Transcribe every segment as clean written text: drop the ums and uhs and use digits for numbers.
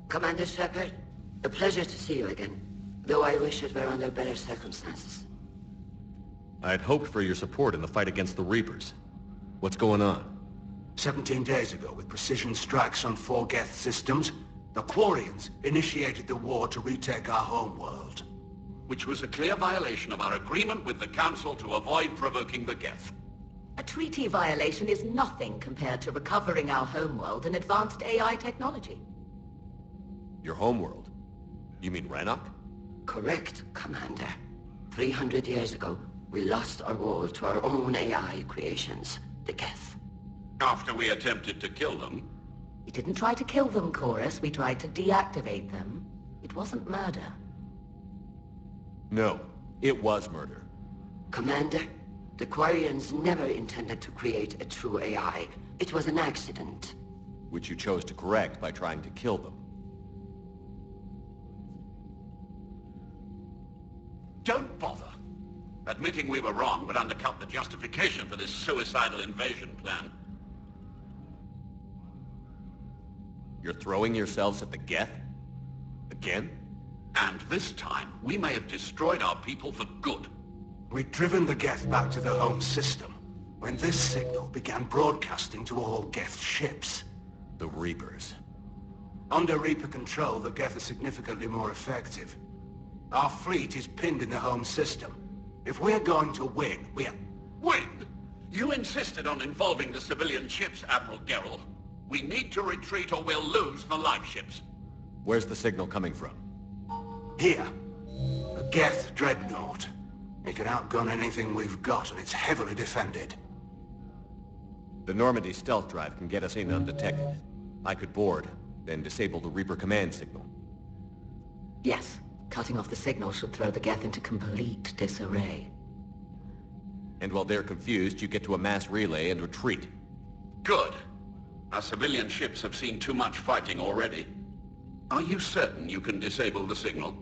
Commander Shepard, a pleasure to see you again, though I wish it were under better circumstances. I had hoped for your support in the fight against the Reapers. What's going on? 17 days ago, with precision strikes on 4 Geth systems, the Quarians initiated the war to retake our homeworld. Which was a clear violation of our agreement with the Council to avoid provoking the Geth. A treaty violation is nothing compared to recovering our homeworld and advanced AI technology. Your homeworld? You mean Rannoch? Correct, Commander. 300 years ago, we lost our world to our own AI creations, the Geth. After we attempted to kill them? We didn't try to kill them, Chorus. We tried to deactivate them. It wasn't murder. No, it was murder. Commander, the Quarians never intended to create a true AI. It was an accident. Which you chose to correct by trying to kill them. Don't bother. Admitting we were wrong would undercut the justification for this suicidal invasion plan. You're throwing yourselves at the Geth? Again? And this time, we may have destroyed our people for good. We'd driven the Geth back to the home system, when this signal began broadcasting to all Geth ships. The Reapers. Under Reaper control, the Geth are significantly more effective. Our fleet is pinned in the home system. If we're going to win, Win? You insisted on involving the civilian ships, Admiral Gerrel. We need to retreat or we'll lose the live ships. Where's the signal coming from? Here. The Geth Dreadnought. It can outgun anything we've got, and it's heavily defended. The Normandy stealth drive can get us in undetected. I could board, then disable the Reaper command signal. Yes. Cutting off the signal should throw the Geth into complete disarray. And while they're confused, you get to a mass relay and retreat. Good. Our civilian ships have seen too much fighting already. Are you certain you can disable the signal?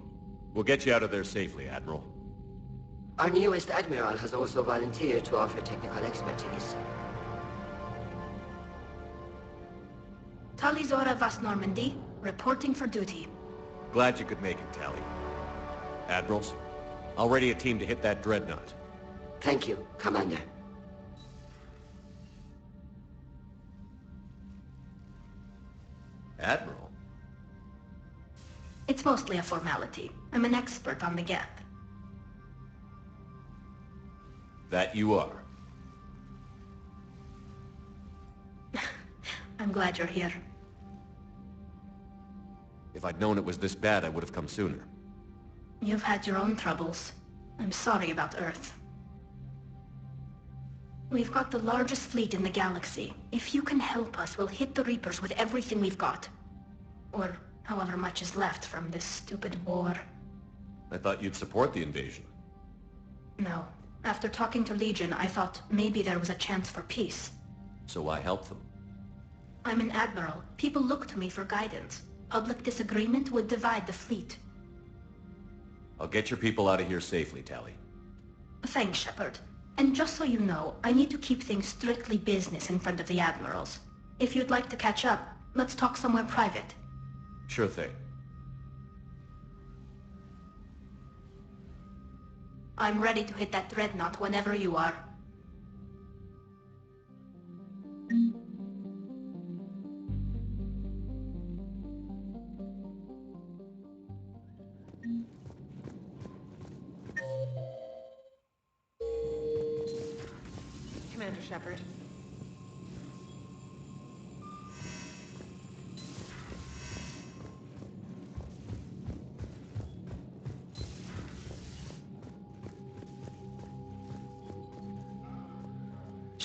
We'll get you out of there safely, Admiral. Our newest Admiral has also volunteered to offer technical expertise. Talizora Vas Normandy, reporting for duty. Glad you could make it, Tally. Admirals, I'll ready a team to hit that Dreadnought. Thank you, Commander. Admiral? It's mostly a formality. I'm an expert on the Geth. That you are. I'm glad you're here. If I'd known it was this bad, I would have come sooner. You've had your own troubles. I'm sorry about Earth. We've got the largest fleet in the galaxy. If you can help us, we'll hit the Reapers with everything we've got. Or however much is left from this stupid war. I thought you'd support the invasion. No. After talking to Legion, I thought maybe there was a chance for peace. So I helped them. I'm an admiral. People look to me for guidance. Public disagreement would divide the fleet. I'll get your people out of here safely, Tally. Thanks, Shepard. And just so you know, I need to keep things strictly business in front of the admirals. If you'd like to catch up, let's talk somewhere private. Sure thing. I'm ready to hit that Dreadnought whenever you are. Commander Shepard.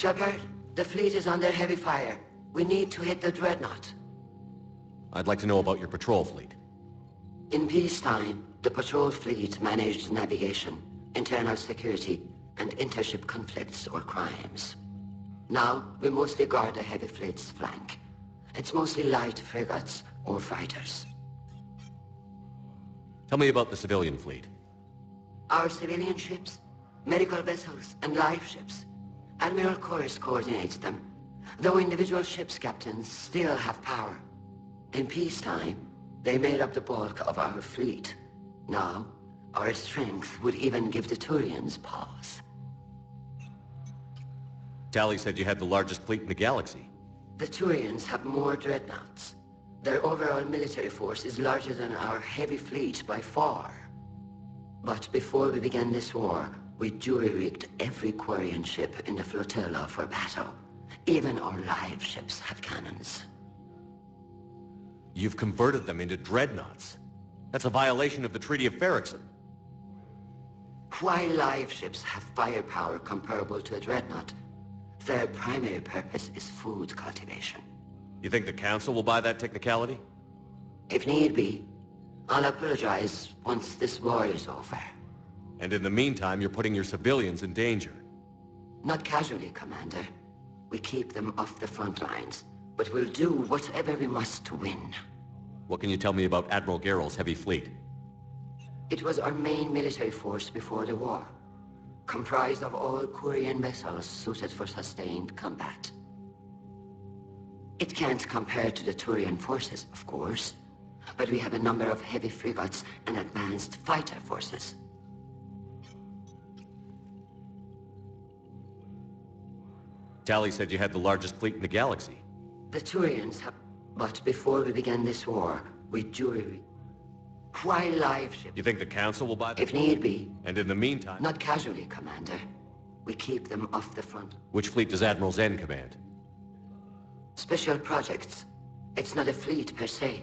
Shepard, the fleet is under heavy fire. We need to hit the Dreadnought. I'd like to know about your patrol fleet. In peacetime, the patrol fleet managed navigation, internal security, and intership conflicts or crimes. Now, we mostly guard the heavy fleet's flank. It's mostly light frigates or fighters. Tell me about the civilian fleet. Our civilian ships, medical vessels, and life ships. Admiral Chorus coordinates them, though individual ships' captains still have power. In peacetime, they made up the bulk of our fleet. Now, our strength would even give the Turians pause. Tali said you had the largest fleet in the galaxy. The Turians have more dreadnoughts. Their overall military force is larger than our heavy fleet by far. But before we began this war, we jury-rigged every Quarian ship in the flotilla for battle. Even our live ships have cannons. You've converted them into dreadnoughts. That's a violation of the Treaty of Ferrixon. While live ships have firepower comparable to a dreadnought, their primary purpose is food cultivation. You think the Council will buy that technicality? If need be, I'll apologize once this war is over. And in the meantime, you're putting your civilians in danger. Not casually, Commander. We keep them off the front lines, but we'll do whatever we must to win. What can you tell me about Admiral Geral's heavy fleet? It was our main military force before the war, comprised of all Quarian vessels suited for sustained combat. It can't compare to the Turian forces, of course, but we have a number of heavy frigates and advanced fighter forces. Tali said you had the largest fleet in the galaxy. The Turians have... But before we began this war, we jury... While live ships... You think the Council will buy them? If need be. And in the meantime... Not casually, Commander. We keep them off the front. Which fleet does Admiral Zen command? Special projects. It's not a fleet per se.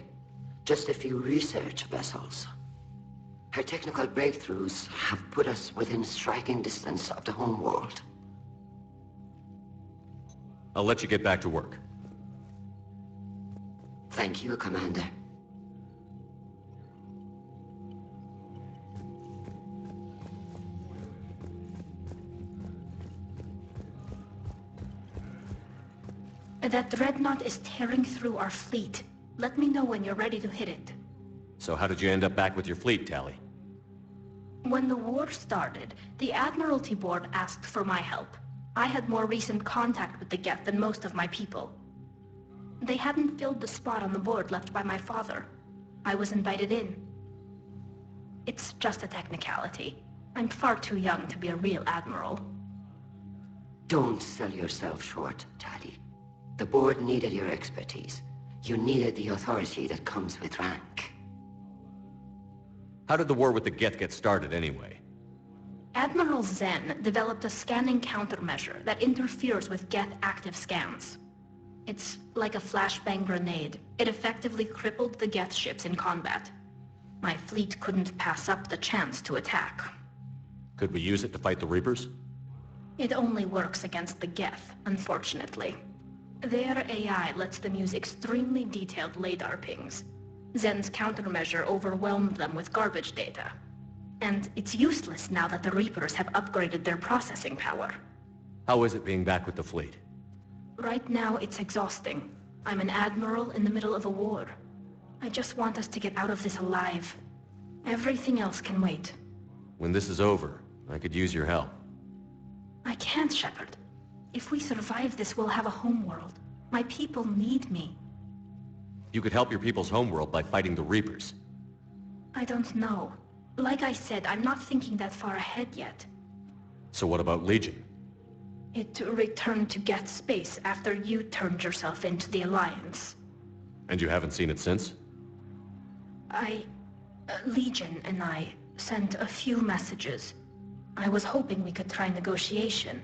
Just a few research vessels. Her technical breakthroughs have put us within striking distance of the home world. I'll let you get back to work. Thank you, Commander. That Dreadnought is tearing through our fleet. Let me know when you're ready to hit it. So how did you end up back with your fleet, Tali? When the war started, the Admiralty Board asked for my help. I had more recent contact with the Geth than most of my people. They hadn't filled the spot on the board left by my father. I was invited in. It's just a technicality. I'm far too young to be a real admiral. Don't sell yourself short, Tali. The board needed your expertise. You needed the authority that comes with rank. How did the war with the Geth get started, anyway? Admiral Zen developed a scanning countermeasure that interferes with Geth active scans. It's like a flashbang grenade. It effectively crippled the Geth ships in combat. My fleet couldn't pass up the chance to attack. Could we use it to fight the Reapers? It only works against the Geth, unfortunately. Their AI lets them use extremely detailed LADAR pings. Zen's countermeasure overwhelmed them with garbage data. And it's useless now that the Reapers have upgraded their processing power. How is it being back with the fleet? Right now, it's exhausting. I'm an admiral in the middle of a war. I just want us to get out of this alive. Everything else can wait. When this is over, I could use your help. I can't, Shepard. If we survive this, we'll have a homeworld. My people need me. You could help your people's homeworld by fighting the Reapers. I don't know. Like I said, I'm not thinking that far ahead yet. So what about Legion? It returned to Geth space after you turned yourself into the Alliance. And you haven't seen it since? Legion and I sent a few messages. I was hoping we could try negotiation.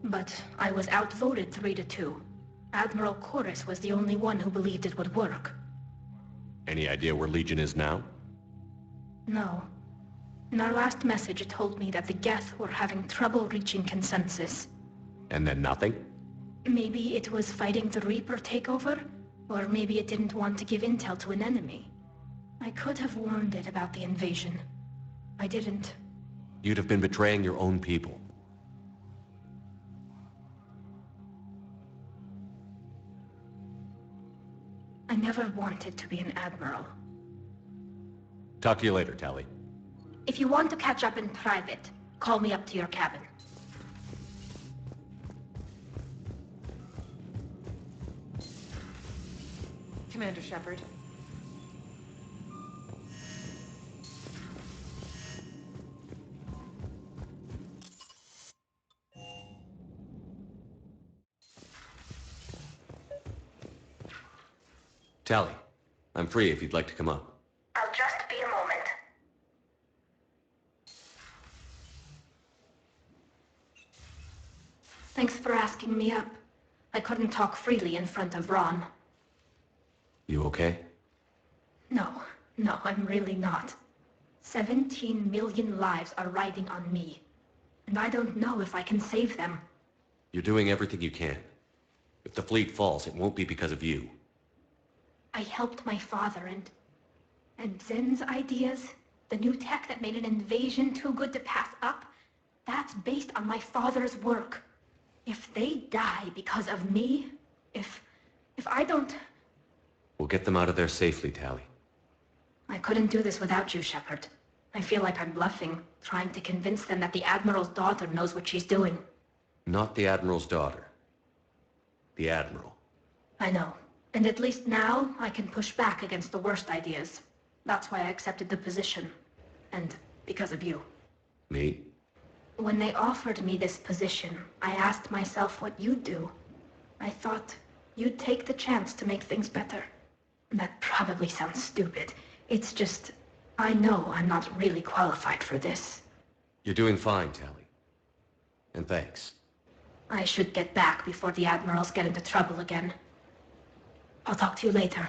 But I was outvoted 3-2. Admiral Chorus was the only one who believed it would work. Any idea where Legion is now? No. In our last message, it told me that the Geth were having trouble reaching consensus. And then nothing? Maybe it was fighting the Reaper takeover, or maybe it didn't want to give intel to an enemy. I could have warned it about the invasion. I didn't. You'd have been betraying your own people. I never wanted to be an admiral. Talk to you later, Tali. If you want to catch up in private, call me up to your cabin. Commander Shepard. Tali, I'm free if you'd like to come up. I'll just be a moment. Thanks for asking me up. I couldn't talk freely in front of Ron. You okay? No, I'm really not. 17 million lives are riding on me. And I don't know if I can save them. You're doing everything you can. If the fleet falls, it won't be because of you. I helped my father and Zen's ideas, the new tech that made an invasion too good to pass up, that's based on my father's work. If they die because of me, if I don't... We'll get them out of there safely, Tali. I couldn't do this without you, Shepard. I feel like I'm bluffing, trying to convince them that the Admiral's daughter knows what she's doing. Not the Admiral's daughter. The Admiral. I know. And at least now, I can push back against the worst ideas. That's why I accepted the position. And because of you. Me? When they offered me this position, I asked myself what you'd do. I thought you'd take the chance to make things better. That probably sounds stupid. It's just, I know I'm not really qualified for this. You're doing fine, Tali. And thanks. I should get back before the Admirals get into trouble again. I'll talk to you later.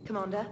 Commander?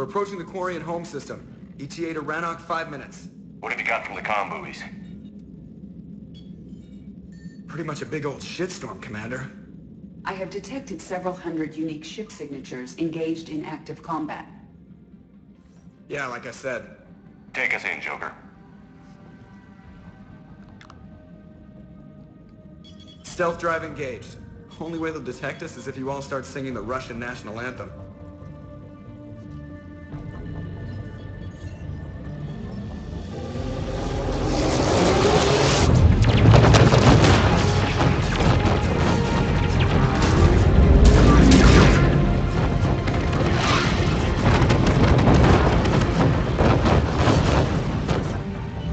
We're approaching the quarry and home system. ETA to Rannoch, 5 minutes. What have you got from the comm buoys? Pretty much a big old shitstorm, Commander. I have detected several hundred unique ship signatures engaged in active combat. Yeah, like I said. Take us in, Joker. Stealth drive engaged. Only way they'll detect us is if you all start singing the Russian national anthem.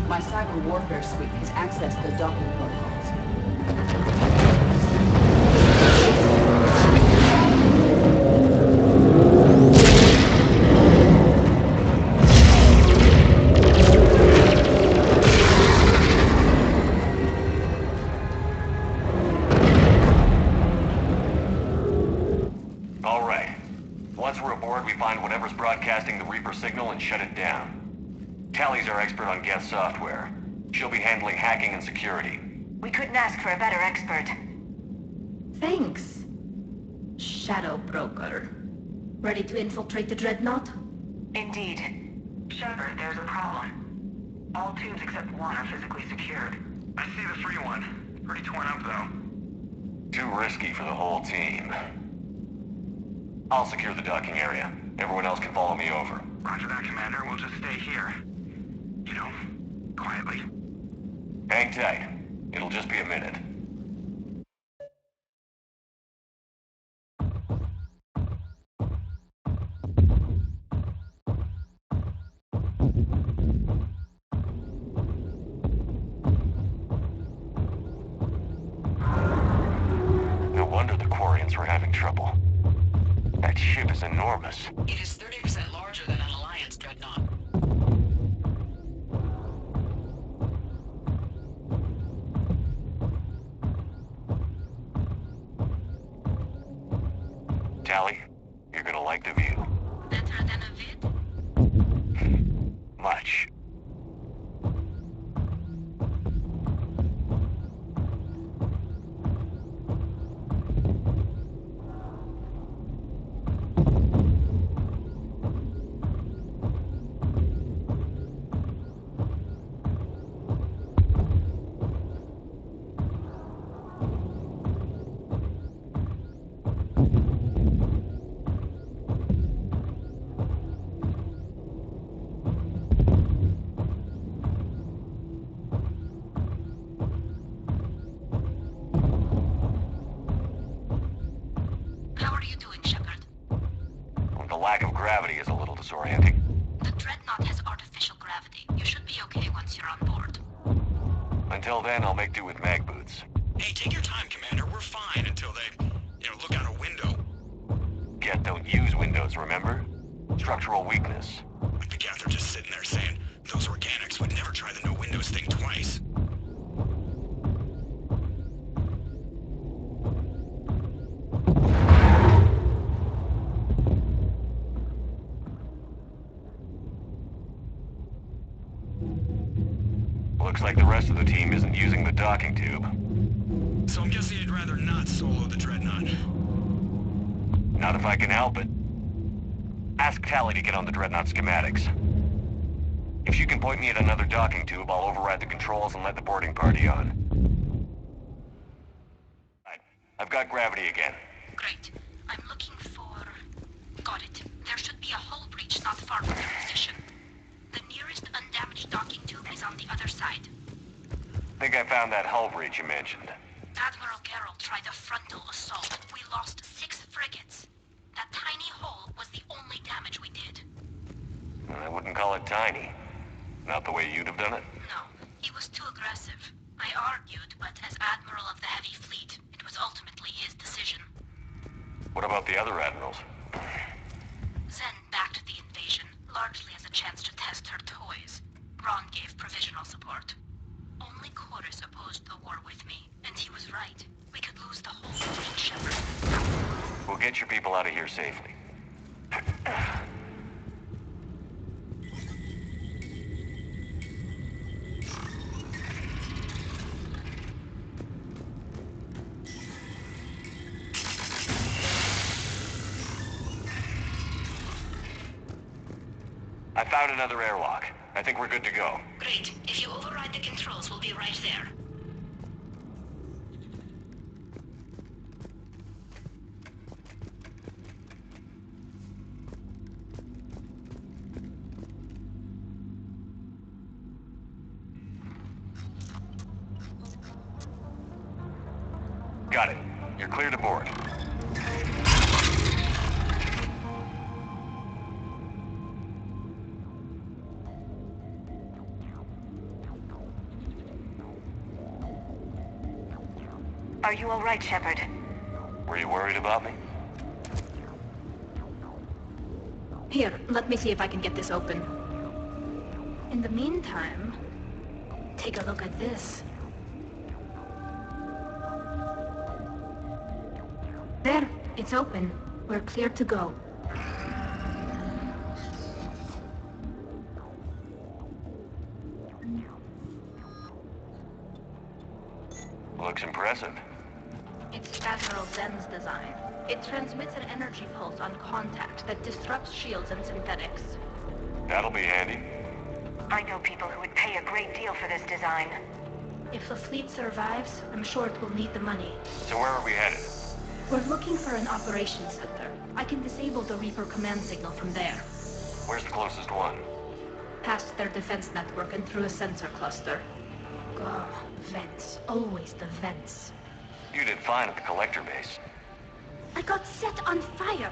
My cyber warfare suite has accessed the docking protocols. All right. Once we're aboard, we find whatever's broadcasting the Reaper signal and shut it down. Tally's our expert on Geth software. She'll be handling hacking and security. We couldn't ask for a better expert. Thanks, Shadow Broker. Ready to infiltrate the Dreadnought? Indeed. Shepard, there's a problem. All tubes except one are physically secured. I see the free one. Pretty torn up, though. Too risky for the whole team. I'll secure the docking area. Everyone else can follow me over. Roger that, Commander. We'll just stay here. You know, quietly. Hang tight. It'll just be a minute. No wonder the Quarians were having trouble. That ship is enormous. It is 30% larger than an Alliance Dreadnought. Tally, you're gonna like the view. Better than a vid? Much. How are you doing, Shepard? The lack of gravity is a little disorienting. The Dreadnought has artificial gravity. You should be okay once you're on board. Until then, I'll make do with mag boots. Hey, take your time, Commander. We're fine until they, look out a window. Geth don't use windows, remember? Structural weakness. But the Geth are just sitting there saying, those organics would never try the no windows thing twice. Looks like the rest of the team isn't using the docking tube. So I'm guessing you'd rather not solo the Dreadnought. Not if I can help it. Ask Tally to get on the Dreadnought schematics. If she can point me at another docking tube, I'll override the controls and let the boarding party on. Right. I've got gravity again. Great. I'm looking for... Got it. There should be a hull breach not far from your position. The nearest undamaged docking tube is on the other side. Think I found that hull breach you mentioned. Admiral Geralt tried a frontal assault. We lost 6 frigates. That tiny hole was the only damage we did. I wouldn't call it tiny. Not the way you'd have done it. No, he was too aggressive. I argued, but as Admiral of the Heavy Fleet, it was ultimately his decision. What about the other admirals? Zen backed the invasion, largely as a chance to test her toys. Ron gave provisional support. Only Chorus opposed the war with me, and he was right. We could lose the whole fleet, Shepard. We'll get your people out of here safely. found another airlock. I think we're good to go. Great. If you override the controls, we'll be right there. Got it. You're clear to board. Are you all right, Shepard? Were you worried about me? Here, let me see if I can get this open. In the meantime, take a look at this. There, it's open. We're clear to go. Looks impressive. It's Admiral Zen's design. It transmits an energy pulse on contact that disrupts shields and synthetics. That'll be handy. I know people who would pay a great deal for this design. If the fleet survives, I'm sure it will need the money. So where are we headed? We're looking for an operations center. I can disable the Reaper command signal from there. Where's the closest one? Past their defense network and through a sensor cluster. Oh, vents. Always the vents. You did fine at the collector base. I got set on fire!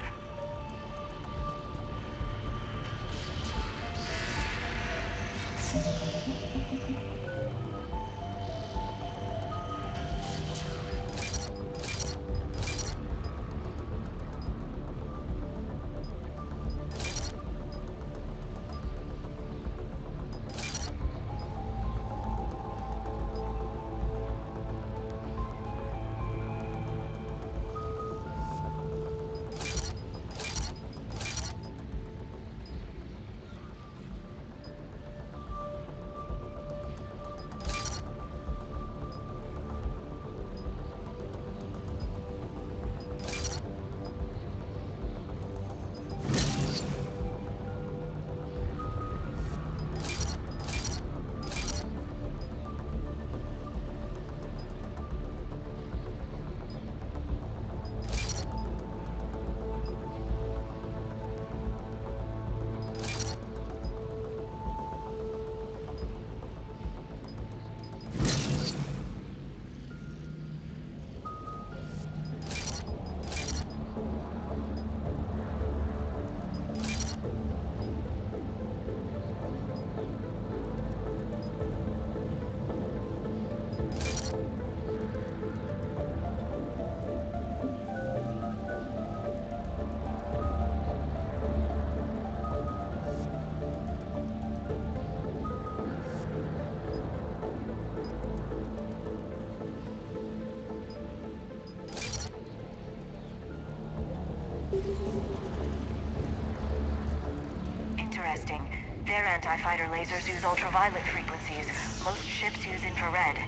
Interesting. Their anti-fighter lasers use ultraviolet frequencies. Most ships use infrared.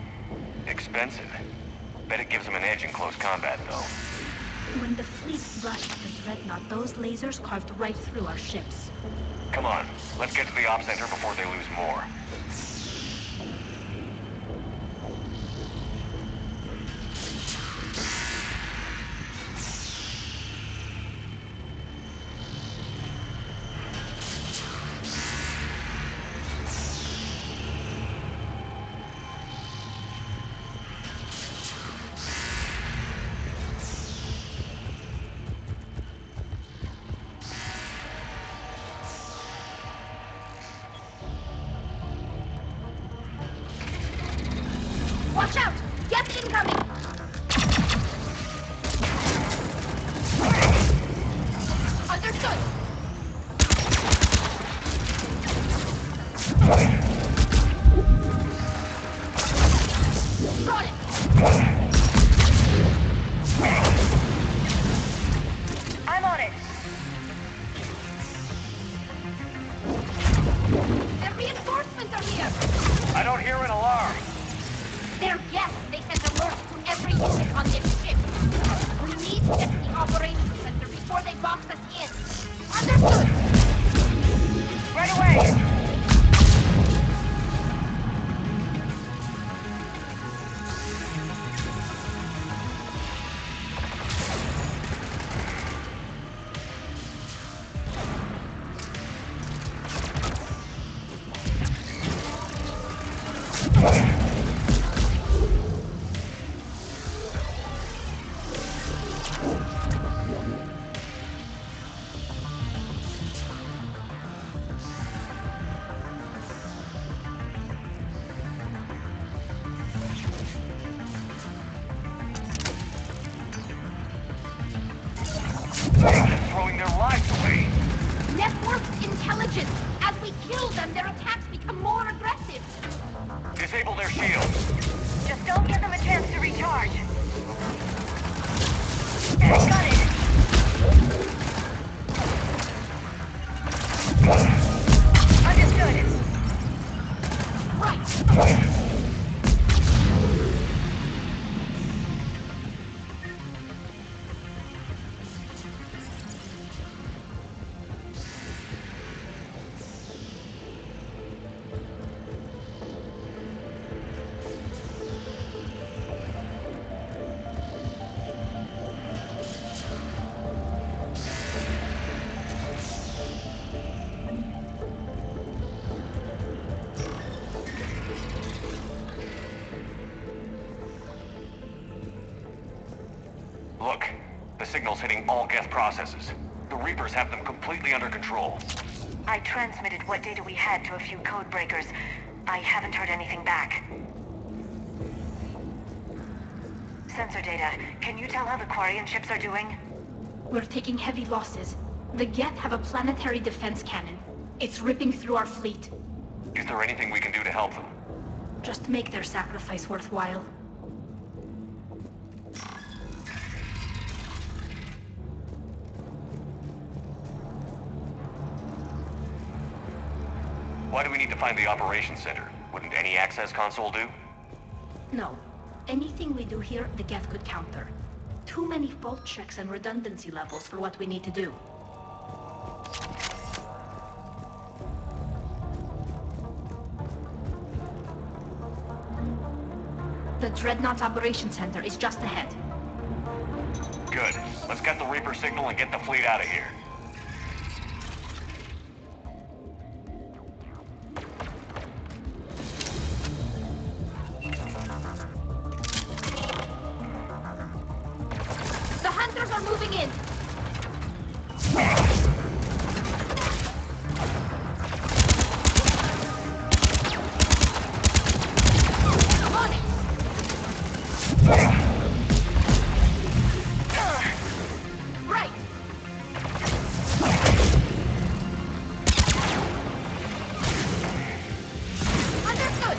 Expensive. Bet it gives them an edge in close combat, though. When the fleet rushed the Dreadnought, those lasers carved right through our ships. Come on, let's get to the op center before they lose more. Watch out! Geth incoming! Understood! Got it! I'm on it! Their reinforcements are here! I don't hear an alarm! They're Geth! They sent alerts to every unit on this ship! We need to get to the operations center before they box us in! Understood! Right away! Throwing their lives away. Networked intelligence! As we kill them, their attacks become more aggressive! Disable their shields. Just don't give them a chance to recharge. Got it! Understood. Right! Look, the signal's hitting all Geth processes. The Reapers have them completely under control. I transmitted what data we had to a few code breakers. I haven't heard anything back. Sensor data. Can you tell how the Quarian ships are doing? We're taking heavy losses. The Geth have a planetary defense cannon. It's ripping through our fleet. Is there anything we can do to help them? Just make their sacrifice worthwhile. Why do we need to find the operations center? Wouldn't any access console do? No. Anything we do here, the Geth could counter. Too many fault checks and redundancy levels for what we need to do. The Dreadnought Operations Center is just ahead. Good. Let's get the Reaper signal and get the fleet out of here. The hunters are moving in! On it! Right! Understood!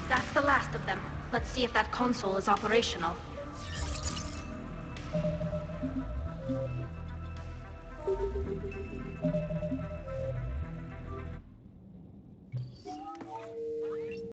That's the last of them. Let's see if that console is operational.